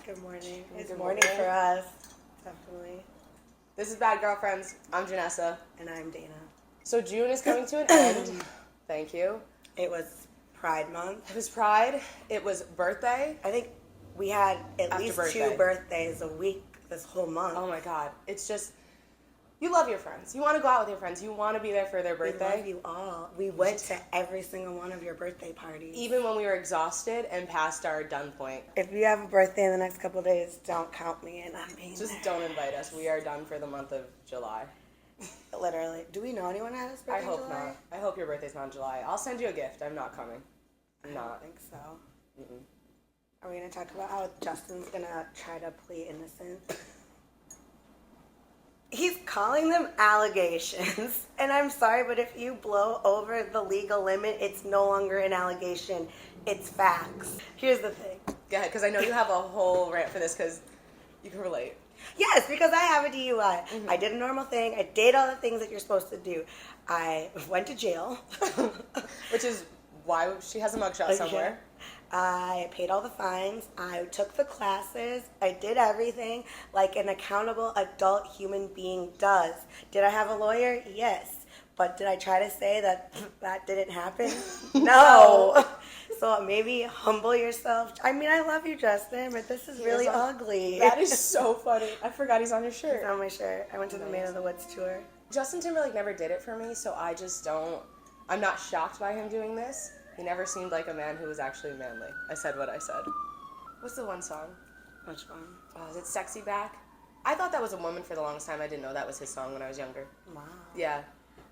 Good morning. It's Good morning for us. Definitely. This is Bad Girlfriends. I'm Janessa. And I'm Dana. So June is coming to an end. Thank you. It was Pride Month. It was Pride. It was birthday. I think we had at After least birthday. 2 birthdays a week this whole month. Oh my God. It's just, you love your friends. You want to go out with your friends. You want to be there for their birthday. We love you all. We went to every single one of your birthday parties. Even when we were exhausted and past our done point. If you have a birthday in the next couple of days, don't count me in. I mean, Just don't invite us. We are done for the month of July. literally. Do we know anyone that has birthday I in hope July? not. I hope your birthday's not in July. I'll send you a gift. I'm not coming. I'm I not. don't think so. Mm-mm. Are we going to talk about how Justin's going to try to plead innocent? He's calling them allegations. And I'm sorry, but if you blow over the legal limit, it's no longer an allegation. It's facts. Here's the thing. Go ahead, because I know you have a whole rant for this because you can relate. Yes, because I have a DUI. Mm-hmm. I did a normal thing. I did all the things that you're supposed to do. I went to jail. Which is why she has a mugshot somewhere. I paid all the fines. I took the classes. I did everything like an accountable adult human being does. Did I have a lawyer? Yes. But did I try to say that that didn't happen? No. So maybe humble yourself. I mean, I love you, Justin, but this is really ugly. That is so funny. I forgot he's on your shirt. It's on my shirt. I went to the Man of the Woods tour. Justin Timberlake never did it for me, so I just don't. I'm not shocked by him doing this. He never seemed like a man who was actually manly. I said what I said. What's the one song? Which one? Oh, is it Sexy Back? I thought that was a woman for the longest time. I didn't know that was his song when I was younger. Wow. Yeah.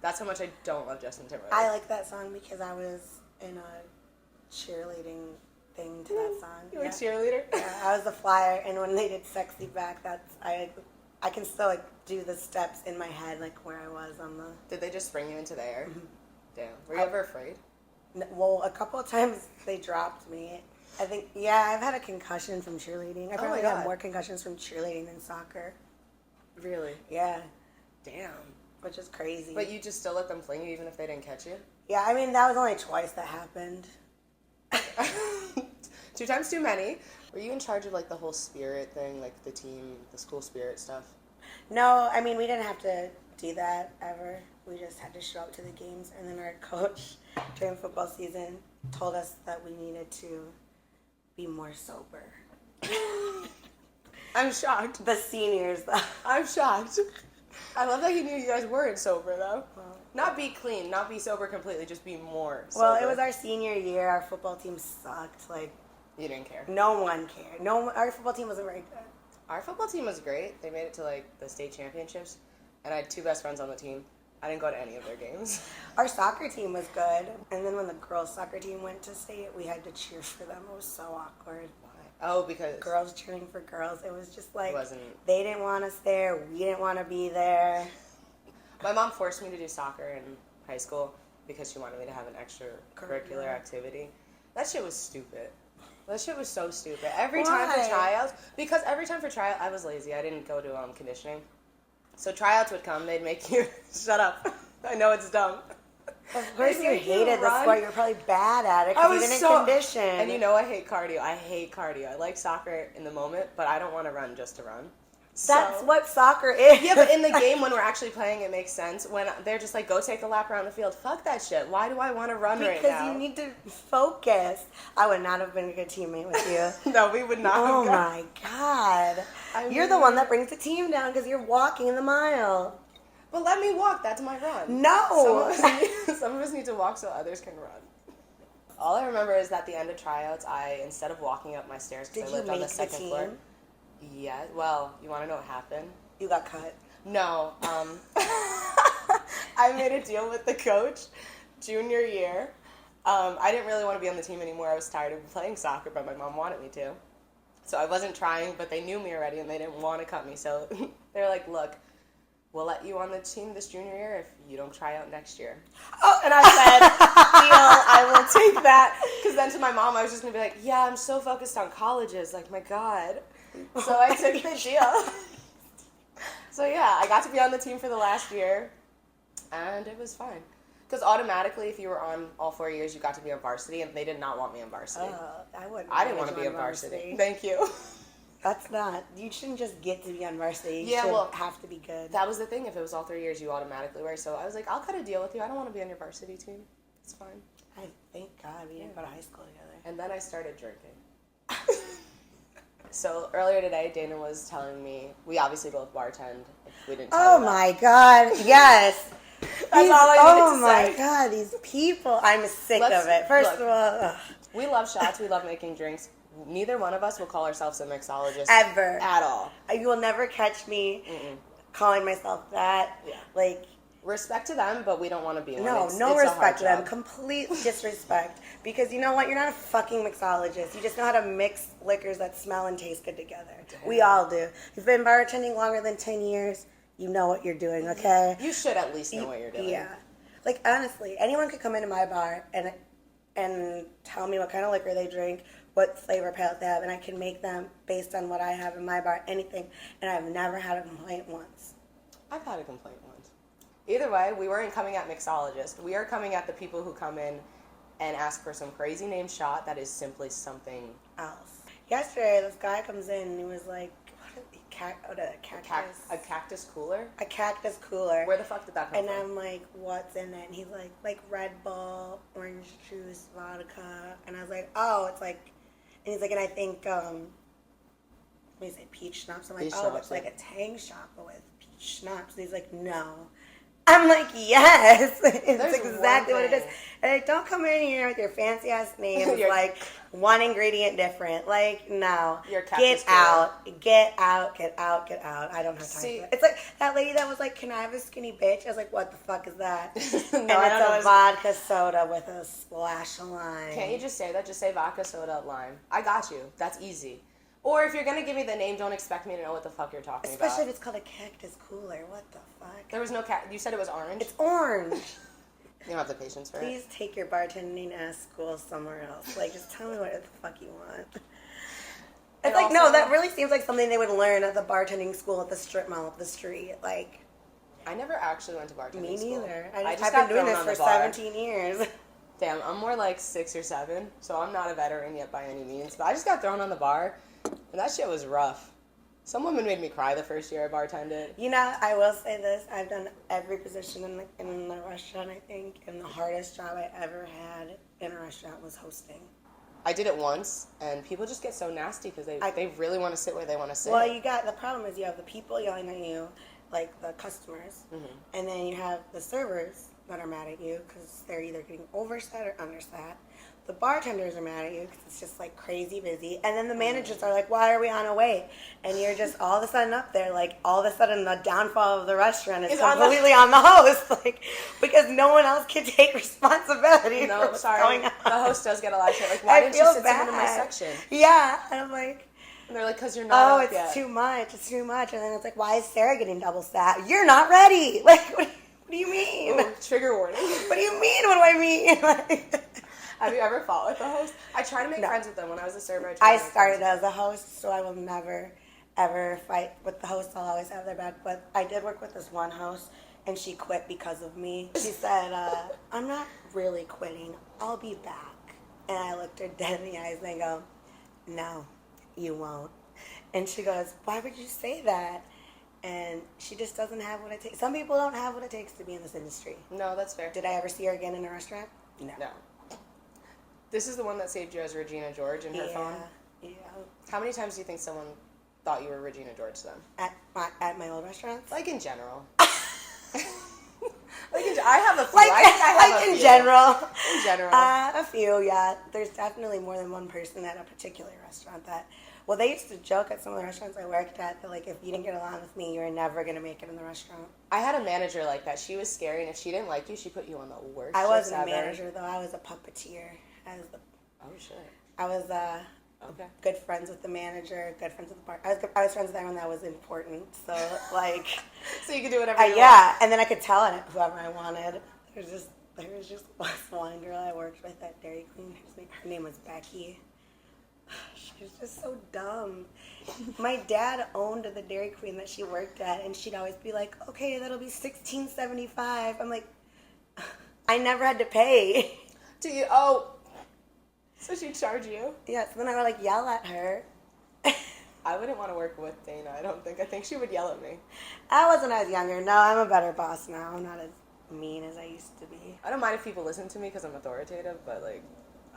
That's how much I don't love Justin Timberlake. I like that song because I was in a cheerleading thing to that song. You were a cheerleader? Yeah, I was the flyer, and when they did "Sexy Back," I can still like do the steps in my head, like where I was on the. Did they just spring you into the air? Mm-hmm. Damn. Were you ever afraid? Well, a couple of times they dropped me. I think, yeah, I've had a concussion from cheerleading. I probably God. had more concussions from cheerleading than soccer. Really? Yeah, Damn. which is crazy. But you just still let them fling you even if they didn't catch you? Yeah, I mean, that was only twice that happened. 2 times too many. Were you in charge of like the whole spirit thing, like the team, the school spirit stuff? No, I mean, we didn't have to do that ever. We just had to show up to the games, and then our coach during football season told us that we needed to be more sober. I'm shocked. The seniors, though. I'm shocked. I love that he knew you guys weren't sober, though. Well, Not be clean, not be sober completely, just be more sober. well, it was our senior year. Our football team sucked. Like, You didn't care. no one cared. Our football team wasn't very good. Our football team was great. They made it to, like, the state championships, and I had 2 best friends on the team. I didn't go to any of their games. Our soccer team was good, and then when the girls' soccer team went to state, we had to cheer for them. It was so awkward. Oh, because... Girls cheering for girls. It was just like, It wasn't... they didn't want us there. We didn't want to be there. My mom forced me to do soccer in high school because she wanted me to have an extracurricular activity. That shit was stupid. That shit was so stupid. Every time for Why? tryouts, because every time for tryout, I was lazy. I didn't go to conditioning. So tryouts would come, they'd make you, shut up. I know it's dumb. Of course They'd you make hated the run. sport. You're probably bad at it I because you was didn't so, condition. and you know I hate cardio. I hate cardio. I like soccer in the moment, but I don't want to run just to run. That's So- what soccer is. Yeah, but in the game when we're actually playing, it makes sense. When they're just like, go take a lap around the field. Fuck that shit. Why do I want to run right now? Because you need to focus. I would not have been a good teammate with you. No, we would not Oh have gone. my God. I You're the mean- one that brings the team down because you're walking the mile. But let me walk. That's my run. No. Some of us need to walk so others can run. All I remember is that at the end of tryouts, instead of walking up my stairs, Did because you I lived on the make the second floor. team? Yeah. Well, you want to know what happened? You got cut. No. I made a deal with the coach junior year. I didn't really want to be on the team anymore. I was tired of playing soccer, but my mom wanted me to. So I wasn't trying, but they knew me already, and they didn't want to cut me. So they were like, look, we'll let you on the team this junior year if you don't try out next year. Oh, and I said, deal, I will take that. Because then to my mom, I was just going to be like, yeah, I'm so focused on colleges. Like, my God. So I took the deal. So yeah, I got to be on the team for the last year, and it was fine. Because automatically, if you were on all 4 years, you got to be on varsity, and they did not want me on varsity. I wouldn't. I didn't want to be on varsity. Thank you. That's not. You shouldn't just get to be on varsity. You Yeah, should well, have to be good. That was the thing. If it was all 3 years, you automatically were. So I was like, I'll cut a deal with you. I don't want to be on your varsity team. It's fine. I thank God we didn't go to high school together. And then I started drinking. So earlier today, Dana was telling me, we obviously both bartend. We didn't tell Oh you that. my God! Yes. That's all I needed to my say. God! These people. I'm sick Let's- of it. First look. of all, ugh. We love shots. We love making drinks. Neither one of us will call ourselves a mixologist. Ever. At all. You will never catch me calling myself that. Yeah. Like, Respect to them, but we don't want to be one. no, It's no a hard respect to them. job. Complete disrespect. Because you know what? You're not a fucking mixologist. You just know how to mix liquors that smell and taste good together. Damn. We all do. You've been bartending longer than 10 years. You know what you're doing, okay? You should at least know what you're doing. Yeah. Like, honestly, anyone could come into my bar and tell me what kind of liquor they drink, what flavor palette they have, and I can make them based on what I have in my bar, anything. And I've never had a complaint once. I've had a complaint once. Either way, we weren't coming at mixologists. We are coming at the people who come in and ask for some crazy name shot that is simply something Else. Yesterday, this guy comes in and he was like, a cactus cooler. A cactus cooler. Where the fuck did that come And from? I'm like, what's in it? And he's like Red Bull, orange juice, vodka. And I was like, oh, it's like, and he's like, and I think, what do you say, peach schnapps? I'm like, Peach oh, schnapps, it's like yeah. a tang shop, but with peach schnapps. And he's like, no. I'm like, yes, it's There's exactly one what it is. thing. And like, don't come in here with your fancy ass names, Your- like one ingredient different. Like, no, Your cactus get out, get out, get out, get out. I don't have time See- for that. It's like that lady that was like, can I have a skinny bitch? I was like, what the fuck is that? No, And I don't know. it's a vodka soda with a splash of lime. Can't you just say that? Just say vodka, soda, lime. I got you. That's easy. Or if you're going to give me the name, don't expect me to know what the fuck you're talking Especially if about. it's called a cactus cooler. What the fuck? There was no You said it was orange? It's orange. You don't have the patience for it? Please take your bartending ass school somewhere else. Like, just tell me what the fuck you want. It's And like, no, also- that really seems like something they would learn at the bartending school at the strip mall up the street. Like, I never actually went to bartending me school. neither. I just I've got been doing thrown this on for the bar. 17 years. Damn, I'm more like 6 or 7, so I'm not a veteran yet by any means. But I just got thrown on the bar, and that shit was rough. Some woman made me cry the first year I bartended. You know, I will say this. I've done every position in the restaurant, I think, and the hardest job I ever had in a restaurant was hosting. I did it once, and people just get so nasty because they really want to sit where they want to sit. Well, the problem is you have the people yelling at you, like the customers, Mm-hmm. and then you have the servers that are mad at you because they're either getting oversat or undersat. The bartenders are mad at you because it's just like crazy busy, and then the managers are like, "Why are we on a wait?" And you're just all of a sudden up there, like all of a sudden the downfall of the restaurant is It's on the- completely on the host, like because no one else can take responsibility. for No, what's sorry. going on. The host does get a lot of shit. Like, why I didn't you feel sit someone in my bad. section? Yeah, and I'm like. And they're like, because you're not Oh, up it's yet. too much. It's too much. And then it's like, why is Sarah getting double sat? You're not ready. Like, what do you mean? Ooh, trigger warning. What do you mean? What do I mean? Like, Have you ever fought with the host? I try to make No. friends with them. When I was a server, I to make started friends as a host, so I will never, ever fight with the host. I'll always have their back. But I did work with this one host, and she quit because of me. She said, I'm not really quitting. I'll be back. And I looked her dead in the eyes, and I go, no, you won't. And she goes, why would you say that? And she just doesn't have what it takes. Some people don't have what it takes to be in this industry. with. No, that's fair. Did I ever see her again in a restaurant? No. No. This is the one that saved you as Regina George in her phone? Yeah. How many times do you think someone thought you were Regina George to them? At my old restaurants? Like in general. I have a few. Like, I think I have like a in few. general. In general. A few, yeah. There's definitely more than one person at a particular restaurant that, well, they used to joke at some of the restaurants I worked at that, like, if you didn't get along with me, you were never going to make it in the restaurant. I had a manager like that. She was scary, and if she didn't like you, she put you on the worst I wasn't a shifts ever. manager, though. I was a puppeteer. Oh, shit. I was Okay. good friends with the manager, good friends with the bar. I was friends with everyone that was important. So, like, So you could do whatever you yeah, and then I could tell it whoever I wanted. There was just this one girl I worked with at Dairy Queen. Her name was Becky. She was just so dumb. My dad owned the Dairy Queen that she worked at, and she'd always be like, "Okay, that'll be $16.75." I'm like, I never had to pay. Do you? Oh. So she'd charge you? Yeah, so then I would like yell at her. I I wouldn't want to work with Dana. I don't think. I think she would yell at me. I wasn't as younger. No, I'm a better boss now. I'm not as mean as I used to be. I don't mind if people listen to me because I'm authoritative, but like,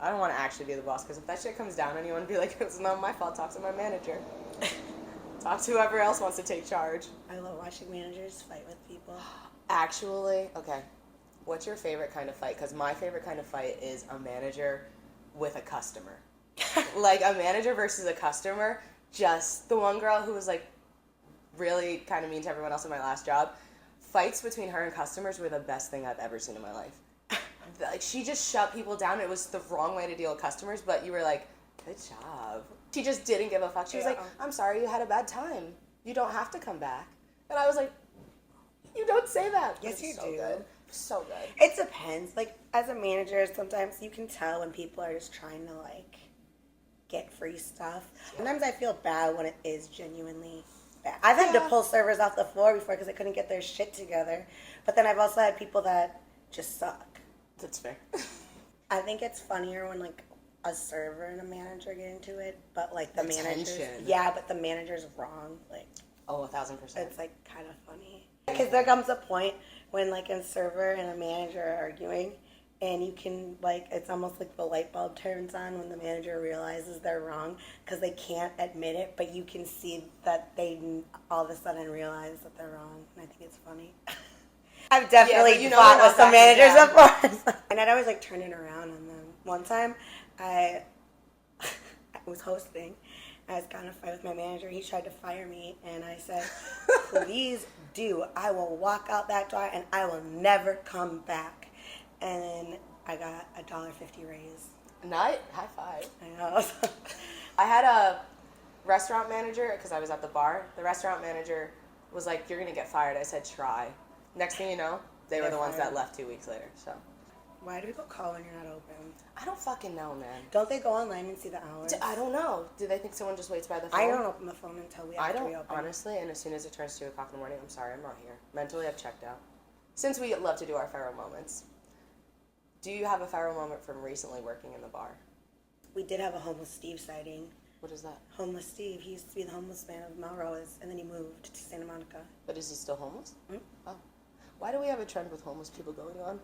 I don't want to actually be the boss because if that shit comes down on you and be like, it's not my fault, talk to my manager. Talk to whoever else wants to take charge. I love watching managers fight with people. Actually, okay. What's your favorite kind of fight? Because my favorite kind of fight is a manager with a customer. Like a manager versus a customer. Just the one girl who was like really kind of mean to everyone else in my last job. Fights between her and customers were the best thing I've ever seen in my life. Like she just shut people down. It was the wrong way to deal with customers, but you were like, good job. She just didn't give a fuck. She was like, I'm sorry you had a bad time. You don't have to come back. And I was like, you don't say that. Yes, you do. Good. So good. It depends. Like, as a manager, sometimes you can tell when people are just trying to, like, get free stuff. Sometimes I feel bad when it is genuinely bad. I've had to pull servers off the floor before because they couldn't get their shit together. But then I've also had people that just suck. That's fair. I think it's funnier when, like, a server and a manager get into it, but, like, the manager's... Yeah, but the manager's wrong. Like... Oh, 1,000%. It's, like, kind of funny. Because there comes a point when, like, a server and a manager are arguing, and you can, like, it's almost like the light bulb turns on when the manager realizes they're wrong, because they can't admit it, but you can see that they all of a sudden realize that they're wrong, and I think it's funny. I've definitely fought with some managers before. And I'd always, like, turn it around on them. One time, I was hosting. I was kind of fight with my manager. He tried to fire me, and I said, please do. I will walk out that door, and I will never come back. And then I got a $1.50 raise. High five. I know. I had a restaurant manager, because I was at the bar. The restaurant manager was like, you're going to get fired. I said, try. Next thing you know, they were the ones that left 2 weeks later. So. Why do people call when you're not open? I don't fucking know, man. Don't they go online and see the hours? I don't know. Do they think someone just waits by the phone? I don't open the phone until we have to reopen. Honestly, and as soon as it turns 2 o'clock in the morning, I'm sorry, I'm not here. Mentally, I've checked out. Since we love to do our Pharaoh moments, do you have a Pharaoh moment from recently working in the bar? We did have a homeless Steve sighting. What is that? Homeless Steve. He used to be the homeless man of Melrose, and then he moved to Santa Monica. But is he still homeless? Mm-hmm. Oh. Why do we have a trend with homeless people going on?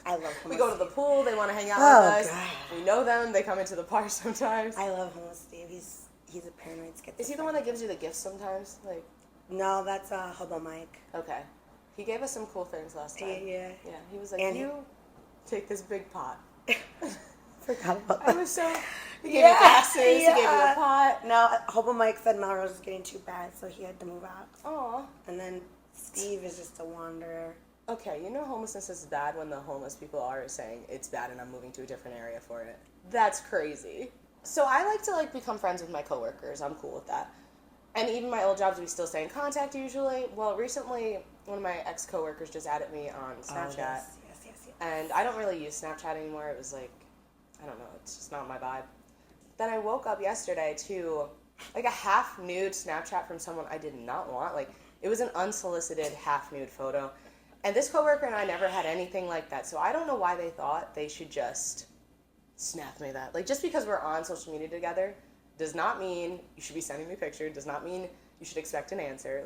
I love homeless We go to the pool, they want to hang out with us. God. We know them, they come into the park sometimes. I love homeless Steve. He's a paranoid schizophrenic. Is he the one that gives you the gifts sometimes? Like, no, that's Hobo Mike. Okay. He gave us some cool things last time. Yeah. Yeah, he was like, take this big pot. Forgot about that. I was so... He gave you glasses, he gave you a pot. No, Hobo Mike said Melrose is getting too bad, so he had to move out. Aw. And then Steve is just a wanderer. Okay, you know homelessness is bad when the homeless people are saying it's bad and I'm moving to a different area for it. That's crazy. So I like to become friends with my coworkers. I'm cool with that. And even my old jobs, we still stay in contact usually. Well, recently, one of my ex-coworkers just added me on Snapchat. Oh, yes. And I don't really use Snapchat anymore. It was like, I don't know, it's just not my vibe. Then I woke up yesterday to a half-nude Snapchat from someone I did not want. It was an unsolicited half-nude photo. And this coworker and I never had anything like that, so I don't know why they thought they should just snap me that. Just because we're on social media together does not mean you should be sending me pictures, does not mean you should expect an answer.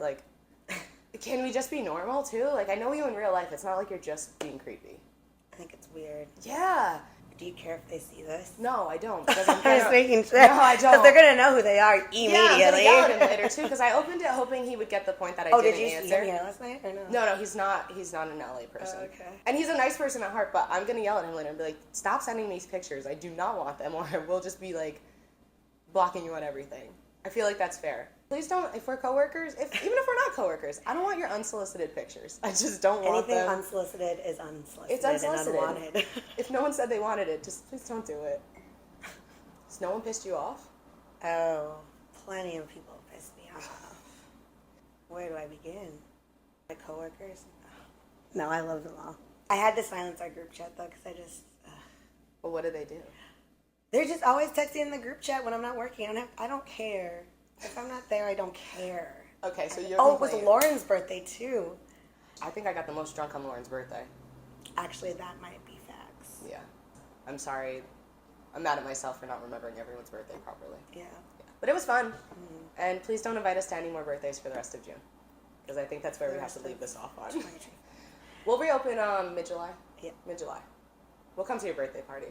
Can we just be normal, too? I know you in real life. It's not like you're just being creepy. I think it's weird. Yeah. Do you care if they see this? No, I don't. Because I'm just making sure. No, I don't. Because they're going to know who they are immediately. Yeah, I'm going to yell at him later, too, because I opened it hoping he would get the point that I didn't answer. Oh, did you see him here last night, or no? No, he's not an LA person. Oh, okay. And he's a nice person at heart, but I'm going to yell at him later and be like, stop sending me these pictures. I do not want them, or I will just be, blocking you on everything. I feel like that's fair. Please don't, if we're coworkers, even if we're not coworkers, I don't want your unsolicited pictures. I just don't want them. Anything unsolicited is unsolicited. It's unsolicited. And unwanted. If no one said they wanted it, just please don't do it. Has no one pissed you off? Oh, plenty of people pissed me off. Where do I begin? My coworkers? No, I love them all. I had to silence our group chat, though, because I just... Well, what do they do? They're just always texting in the group chat when I'm not working. I don't care. If I'm not there, I don't care. Okay, so you're it was Lauren's birthday, too. I think I got the most drunk on Lauren's birthday. Actually, that might be facts. Yeah. I'm sorry. I'm mad at myself for not remembering everyone's birthday properly. Yeah. But it was fun. And please don't invite us to any more birthdays for the rest of June. Because I think that's where we have to leave this off on. We'll reopen mid-July. Yeah. Mid-July. We'll come to your birthday party.